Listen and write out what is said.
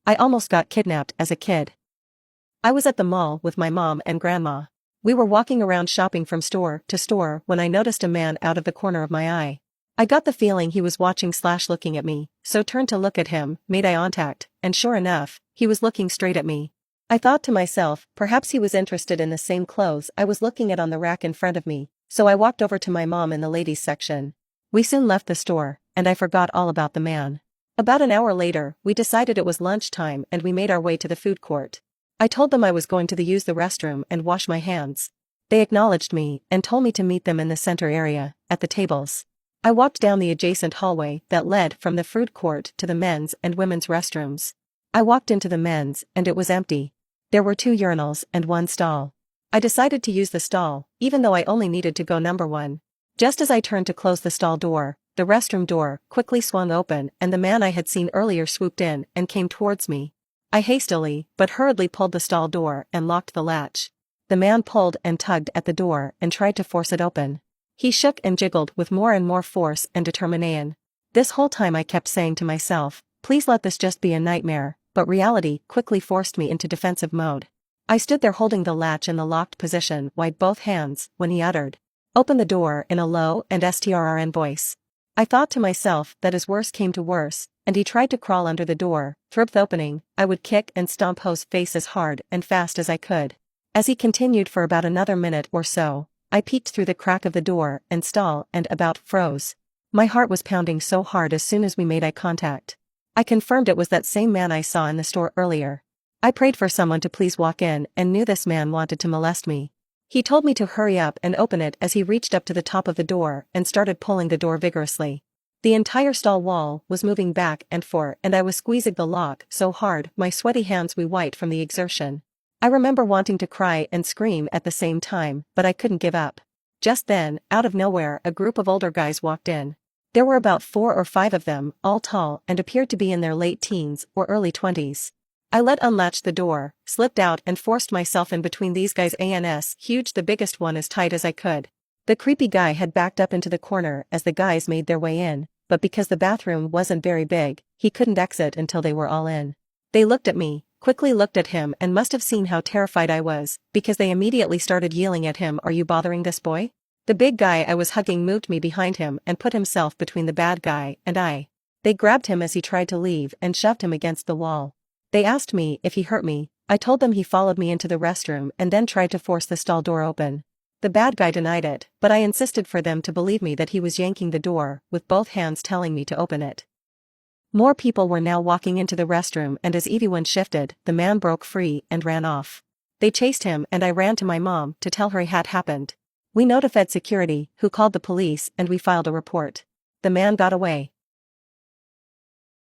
I almost got kidnapped as a kid. I was at the mall with my mom and grandma. We were walking around shopping from store to store when I noticed a man out of the corner of my eye. I got the feeling he was watching/looking at me, so turned to look at him, made eye contact, and sure enough, he was looking straight at me. I thought to myself, perhaps he was interested in the same clothes I was looking at on the rack in front of me, so I walked over to my mom in the ladies section. We soon left the store, and I forgot all about the man. About an hour later, we decided it was lunchtime and we made our way to the food court. I told them I was going to use the restroom and wash my hands. They acknowledged me and told me to meet them in the center area, at the tables. I walked down the adjacent hallway that led from the food court to the men's and women's restrooms. I walked into the men's and it was empty. There were 2 urinals and 1 stall. I decided to use the stall, even though I only needed to go number 1. Just as I turned to close the stall door, the restroom door quickly swung open and the man I had seen earlier swooped in and came towards me. I hastily, but hurriedly pulled the stall door and locked the latch. The man pulled and tugged at the door and tried to force it open. He shook and jiggled with more and more force and determination. This whole time I kept saying to myself, please let this just be a nightmare, but reality quickly forced me into defensive mode. I stood there holding the latch in the locked position wide both hands when he uttered, "Open the door," in a low and strn voice. I thought to myself that as worse came to worse, and he tried to crawl under the door, through the opening, I would kick and stomp his face as hard and fast as I could. As he continued for about another minute or so, I peeked through the crack of the door and stall and about froze. My heart was pounding so hard as soon as we made eye contact. I confirmed it was that same man I saw in the store earlier. I prayed for someone to please walk in and knew this man wanted to molest me. He told me to hurry up and open it as he reached up to the top of the door and started pulling the door vigorously. The entire stall wall was moving back and forth and I was squeezing the lock so hard my sweaty hands were white from the exertion. I remember wanting to cry and scream at the same time, but I couldn't give up. Just then, out of nowhere, a group of older guys walked in. There were about 4 or 5 of them, all tall and appeared to be in their late teens or early 20s. I unlatched the door, slipped out and forced myself in between these guys huge, the biggest one as tight as I could. The creepy guy had backed up into the corner as the guys made their way in, but because the bathroom wasn't very big, he couldn't exit until they were all in. They looked at me, quickly looked at him and must have seen how terrified I was, because they immediately started yelling at him, "Are you bothering this boy?" The big guy I was hugging moved me behind him and put himself between the bad guy and I. They grabbed him as he tried to leave and shoved him against the wall. They asked me if he hurt me. I told them he followed me into the restroom and then tried to force the stall door open. The bad guy denied it, but I insisted for them to believe me that he was yanking the door with both hands telling me to open it. More people were now walking into the restroom and as everyone shifted, the man broke free and ran off. They chased him and I ran to my mom to tell her it had happened. We notified security, who called the police and we filed a report. The man got away.